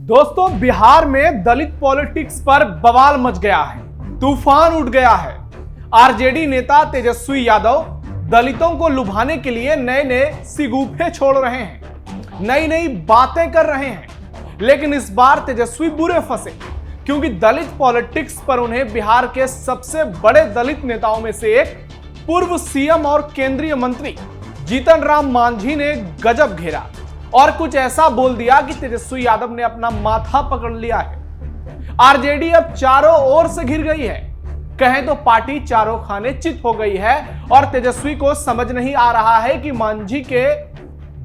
दोस्तों, बिहार में दलित पॉलिटिक्स पर बवाल मच गया है, तूफान उठ गया है। आरजेडी नेता तेजस्वी यादव दलितों को लुभाने के लिए नए नए सिगूफे छोड़ रहे हैं, नई नई बातें कर रहे हैं। लेकिन इस बार तेजस्वी बुरे फंसे, क्योंकि दलित पॉलिटिक्स पर उन्हें बिहार के सबसे बड़े दलित नेताओं में से एक पूर्व सीएम और केंद्रीय मंत्री जीतन राम मांझी ने गजब घेरा और कुछ ऐसा बोल दिया कि तेजस्वी यादव ने अपना माथा पकड़ लिया है। आरजेडी अब चारों ओर से घिर गई है, कहें तो पार्टी चारों खाने चित हो गई है और तेजस्वी को समझ नहीं आ रहा है कि मांझी के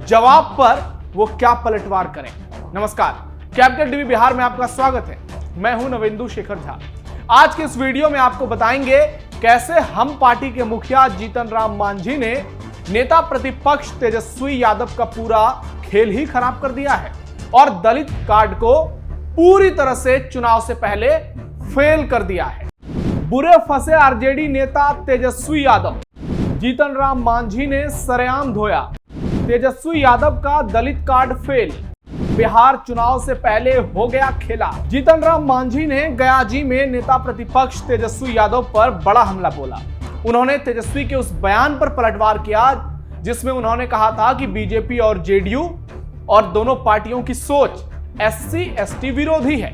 जवाब पर वो क्या पलटवार करें। नमस्कार, कैपिटल टीवी बिहार में आपका स्वागत है। मैं हूं नवेंदु शेखर झा। आज के इस वीडियो में आपको बताएंगे कैसे हम पार्टी के मुखिया जीतन राम मांझी ने नेता प्रतिपक्ष तेजस्वी यादव का पूरा खेल ही खराब कर दिया है और दलित कार्ड को पूरी तरह से चुनाव से पहले फेल कर दिया है। बुरे फंसे आरजेडी नेता तेजस्वी यादव, जीतन राम मांझी ने सरेआम धोया। तेजस्वी यादव का दलित कार्ड फेल, बिहार चुनाव से पहले हो गया खेला। जीतन राम मांझी ने गयाजी में नेता प्रतिपक्ष तेजस्वी यादव पर बड़ा हमला बोला। उन्होंने तेजस्वी के उस बयान पर पलटवार किया जिसमें उन्होंने कहा था कि बीजेपी और जेडीयू और दोनों पार्टियों की सोच एससी एसटी विरोधी है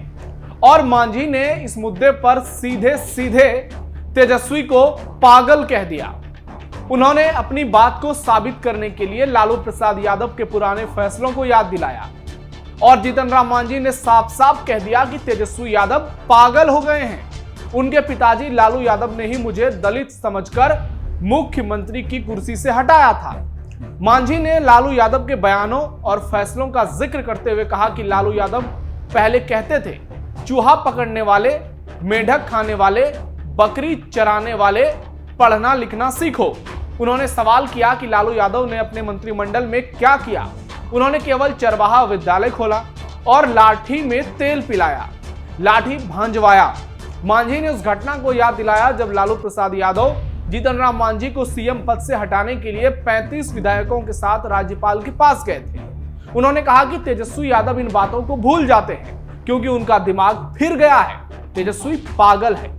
और मांझी ने इस मुद्दे पर सीधे सीधे तेजस्वी को पागल कह दिया। उन्होंने अपनी बात को साबित करने के लिए लालू प्रसाद यादव के पुराने फैसलों को याद दिलाया और जीतन राम मांझी ने साफ साफ कह दिया कि तेजस्वी यादव पागल हो गए हैं। उनके पिताजी लालू यादव ने ही मुझे दलित समझकर मुख्यमंत्री की कुर्सी से हटाया था। मांझी ने लालू यादव के बयानों और फैसलों का जिक्र करते हुए कहा कि लालू यादव पहले कहते थे चूहा पकड़ने वाले, मेढक खाने वाले, बकरी चराने वाले पढ़ना लिखना सीखो। उन्होंने सवाल किया कि लालू यादव ने अपने मंत्रिमंडल में क्या किया। उन्होंने केवल चरवाहा विद्यालय खोला और लाठी में तेल पिलाया, लाठी भांजवाया। मांझी ने उस घटना को याद दिलाया जब लालू प्रसाद यादव जीतन राम मांझी को सीएम पद से हटाने के लिए 35 विधायकों के साथ राज्यपाल के पास गए थे। उन्होंने कहा कि तेजस्वी यादव इन बातों को भूल जाते हैं क्योंकि उनका दिमाग फिर गया है, तेजस्वी पागल है।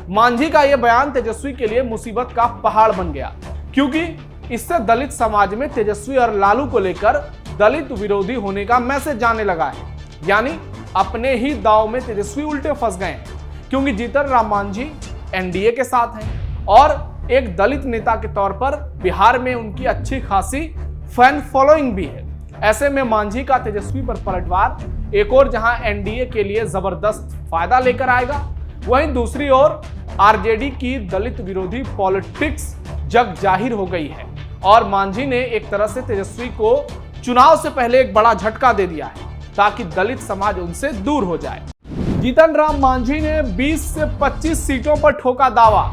मांझी का यह बयान तेजस्वी के लिए मुसीबत का पहाड़ बन गया, क्योंकि इससे दलित समाज में तेजस्वी और लालू को लेकर दलित विरोधी होने का मैसेज जाने लगा है। यानी अपने ही दांव में तेजस्वी उल्टे फंस गए हैं, क्योंकि जीतन राम मांझी एनडीए के साथ हैं और एक दलित नेता के तौर पर बिहार में उनकी अच्छी खासी फैन फॉलोइंग भी है। ऐसे में मांझी का तेजस्वी पर पलटवार एक और जहां एनडीए के लिए जबरदस्त फायदा लेकर आएगा, वहीं दूसरी ओर आरजेडी की दलित विरोधी पॉलिटिक्स जग जाहिर हो गई है और मांझी ने एक तरह से तेजस्वी को चुनाव से पहले एक बड़ा झटका दे दिया है ताकि दलित समाज उनसे दूर हो जाए। जीतन राम मांझी ने 20 से 25 सीटों पर ठोका दावा।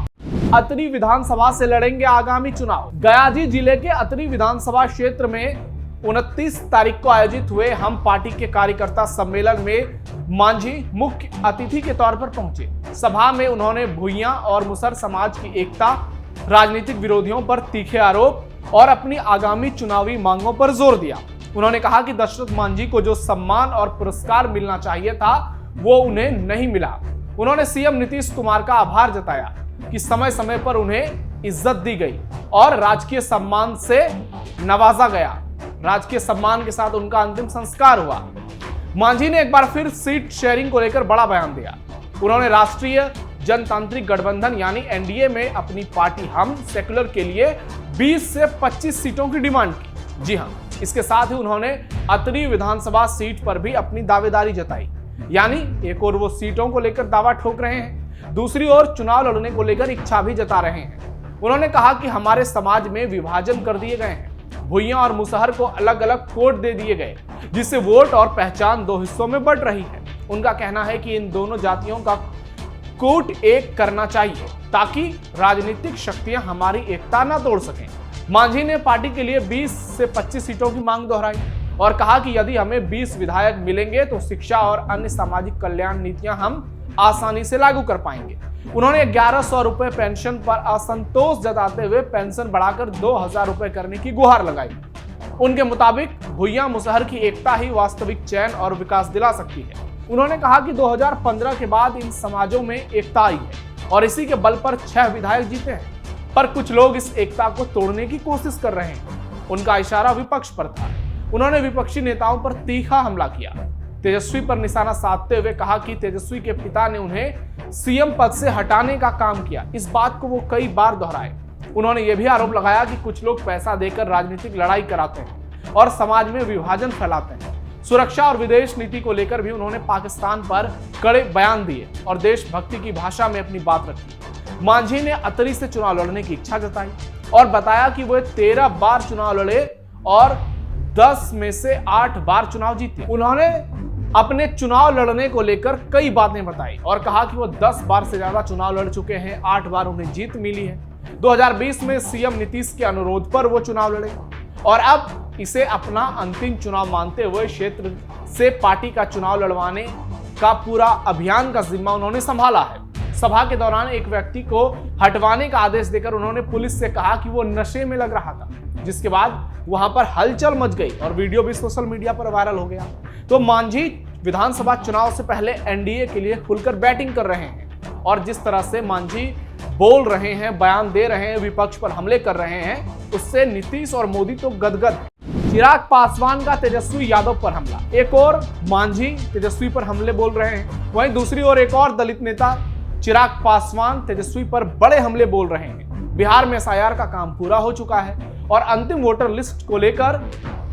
अतरी विधानसभा से लड़ेंगे आगामी चुनाव। गयाजी जिले के अतरी विधानसभा क्षेत्र में 29 तारीख को आयोजित हुए हम पार्टी के कार्यकर्ता सम्मेलन में मांझी मुख्य अतिथि के तौर पर पहुंचे। सभा में उन्होंने भुइयां और मुसहर समाज की एकता, राजनीतिक विरोधियों पर तीखे आरोप और अपनी आगामी चुनावी मांगों पर जोर दिया। उन्होंने कहा कि दशरथ मांझी को जो सम्मान और पुरस्कार मिलना चाहिए था वो उन्हें नहीं मिला। उन्होंने सीएम नीतीश कुमार का आभार जताया कि समय समय पर उन्हें इज्जत दी गई और राजकीय सम्मान से नवाजा गया। राजकीय सम्मान के साथ उनका अंतिम संस्कार हुआ। मांझी ने एक बार फिर सीट शेयरिंग को लेकर बड़ा बयान दिया। उन्होंने राष्ट्रीय जनतांत्रिक गठबंधन यानी एनडीए में अपनी पार्टी हम सेक्युलर के लिए 20 से 25 सीटों की डिमांड की। जी हां, इसके साथ ही उन्होंने अतरी विधानसभा सीट पर भी अपनी दावेदारी जताई। यानी एक और वो सीटों को लेकर दावा ठोक रहे हैं, दूसरी ओर चुनाव लड़ने को लेकर इच्छा भी जता रहे हैं। उन्होंने कहा कि हमारे समाज में विभाजन कर दिए गए हैं, भुइयां और मुसहर को अलग अलग कोड दे दिए गए, जिससे वोट और पहचान दो हिस्सों में बढ़ रही है। उनका कहना है कि इन दोनों जातियों का कूट एक करना चाहिए ताकि राजनीतिक शक्तियां हमारी एकता न तोड़ सकें। मांझी ने पार्टी के लिए 20 से 25 सीटों की मांग दोहराई और कहा कि यदि हमें 20 विधायक मिलेंगे तो शिक्षा और अन्य सामाजिक कल्याण नीतियां हम आसानी से लागू कर पाएंगे। उन्होंने 1100 रुपए पेंशन पर असंतोष जताते हुए पेंशन बढ़ाकर 2000 रुपए करने की गुहार लगाई। उनके मुताबिक भुइयां मुसहर की एकता ही वास्तविक चैन और विकास दिला सकती है। उन्होंने कहा कि 2015 के बाद इन समाजों में एकता आई है और इसी के बल पर 6 विधायक जीते हैं, पर कुछ लोग इस एकता को तोड़ने की कोशिश कर रहे हैं। उनका इशारा विपक्ष पर था। उन्होंने विपक्षी नेताओं पर तीखा हमला किया। तेजस्वी पर निशाना साधते हुए कहा कि तेजस्वी के पिता ने उन्हें सीएम पद से हटाने का काम किया। इस बात को वो कई बार दोहराए। उन्होंने ये भी आरोप लगाया कि कुछ लोग पैसा देकर राजनीतिक लड़ाई कराते हैं और समाज में विभाजन फैलाते हैं। सुरक्षा और विदेश नीति को लेकर भी उन्होंने पाकिस्तान पर कड़े बयान दिए और देशभक्ति की भाषा में अपनी बात रखी। मांझी ने अतरी से चुनाव लड़ने की इच्छा जताई और बताया कि वो 13 बार चुनाव लड़े और 10 में से 8 बार चुनाव जीते। उन्होंने अपने चुनाव लड़ने को लेकर कई बातें बताई और कहा कि वो 10 बार से ज्यादा चुनाव लड़ चुके हैं, 8 बार उन्हें जीत मिली है। 2020 में सीएम नीतीश के अनुरोध पर वो चुनाव लड़े और अब इसे अपना अंतिम चुनाव मानते हुए क्षेत्र से पार्टी का चुनाव लड़वाने का पूरा अभियान का जिम्मा उन्होंने संभाला है। सभा के दौरान एक व्यक्ति को हटवाने का आदेश देकर उन्होंने पुलिस से कहा कि वो नशे में लग रहा था, जिसके बाद वहां पर हलचल मच गई और वीडियो भी सोशल मीडिया पर वायरल हो गया। तो मांझी विधानसभा चुनाव से पहले एनडीए के लिए खुलकर बैटिंग कर रहे हैं और जिस तरह से मांझी बोल रहे हैं, बयान दे रहे हैं, विपक्ष पर हमले कर रहे हैं, उससे नीतीश और मोदी तो गदगद है। चिराग पासवान का तेजस्वी यादव पर हमला। एक और मांझी तेजस्वी पर हमले बोल रहे हैं, वहीं दूसरी ओर एक और दलित नेता चिराग पासवान तेजस्वी पर बड़े हमले बोल रहे हैं। बिहार में एसआईआर का काम पूरा हो चुका है और अंतिम वोटर लिस्ट को लेकर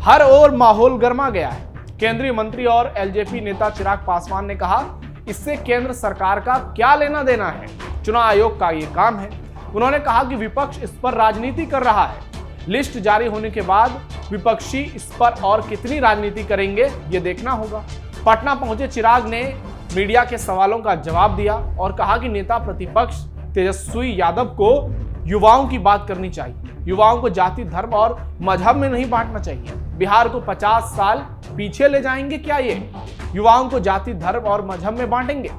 हर ओर माहौल गर्मा गया है। केंद्रीय मंत्री और एलजेपी नेता चिराग पासवान ने कहा, इससे केंद्र सरकार का क्या लेना देना है, चुनाव आयोग का ये काम है। उन्होंने कहा कि विपक्ष इस पर राजनीति कर रहा है। लिस्ट जारी होने के बाद विपक्षी इस पर और कितनी राजनीति करेंगे, ये देखना होगा। पटना पहुंचे चिराग ने मीडिया के सवालों का जवाब दिया और कहा कि नेता प्रतिपक्ष तेजस्वी यादव को युवाओं की बात करनी चाहिए। युवाओं को जाति, धर्म और मजहब में नहीं बांटना चाहिए। बिहार को 50 साल पीछे ले जाएंगे क्या ये? युवाओं को जाति, धर्म और मजहब में बांटेंगे?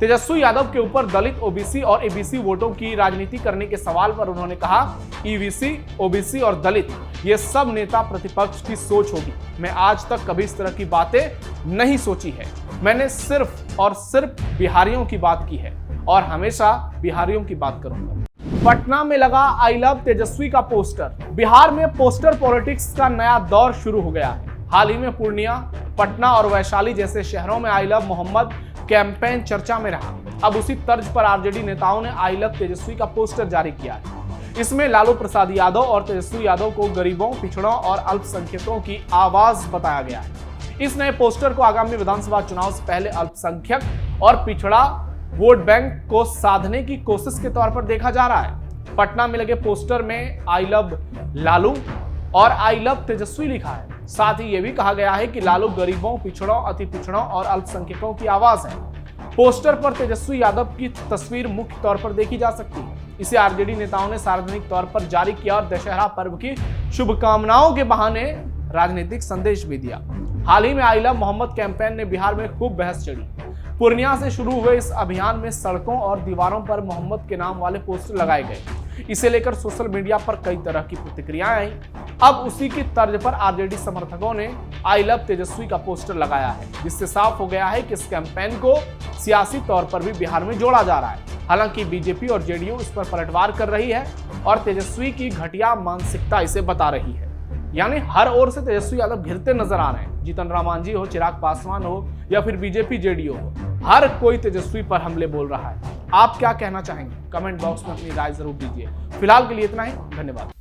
तेजस्वी यादव के ऊपर दलित, ओबीसी और एबीसी वोटों की राजनीति करने के सवाल पर उन्होंने कहा, ईबीसी, ओबीसी और दलित ये सब नेता प्रतिपक्ष की सोच होगी। मैं आज तक कभी इस तरह की बातें नहीं सोची है। मैंने सिर्फ और सिर्फ बिहारियों की बात की है और हमेशा बिहारियों की बात करूंगा। पटना में लगा आई लव तेजस्वी का पोस्टर। बिहार में पोस्टर पॉलिटिक्स का नया दौर शुरू हो गया है। हाल ही में पूर्णिया, पटना और वैशाली जैसे शहरों में आई लव मोहम्मद कैंपेन चर्चा में रहा। अब उसी तर्ज पर आरजेडी नेताओं ने आई लव तेजस्वी का पोस्टर जारी किया है। इसमें लालू प्रसाद यादव और तेजस्वी यादव को गरीबों, पिछड़ों और अल्पसंख्यकों की आवाज बताया गया है। इस नए पोस्टर को आगामी विधानसभा चुनाव से पहले अल्पसंख्यक और पिछड़ा वोट बैंक को साधने की कोशिश के तौर पर देखा जा रहा है। पटना में लगे पोस्टर में आई लव लालू और आई लव तेजस्वी लिखा है। साथ ही यह भी कहा गया है कि लालू गरीबों, पिछड़ों, अति पिछड़ों और अल्पसंख्यकों की आवाज है। पोस्टर पर तेजस्वी यादव की तस्वीर मुख्य तौर पर देखी जा सकती है। इसे आरजेडी नेताओं ने सार्वजनिक तौर पर जारी किया और दशहरा पर्व की शुभकामनाओं के बहाने राजनीतिक संदेश भी दिया। हाल ही में आई लव मोहम्मद कैंपेन ने बिहार में खूब बहस छेड़ी। पूर्णिया से शुरू हुए इस अभियान में सड़कों और दीवारों पर मोहम्मद के नाम वाले पोस्टर लगाए गए। इसे लेकर सोशल मीडिया पर कई तरह की प्रतिक्रियाएं आई। अब उसी की तर्ज पर आरजेडी समर्थकों ने आई लव तेजस्वी का पोस्टर लगाया है, जिससे साफ हो गया है कि इस कैंपेन को सियासी तौर पर भी बिहार में जोड़ा जा रहा है। हालांकि बीजेपी और जेडीयू इस पर पलटवार कर रही है और तेजस्वी की घटिया मानसिकता इसे बता रही है। यानी हर ओर से तेजस्वी यादव घिरते नजर आ रहे हैं। जीतन राम मांझी हो, चिराग पासवान हो या फिर बीजेपी जेडीयू हो, हर कोई तेजस्वी पर हमले बोल रहा है। आप क्या कहना चाहेंगे? कमेंट बॉक्स में अपनी राय जरूर दीजिए। फिलहाल के लिए इतना ही, धन्यवाद।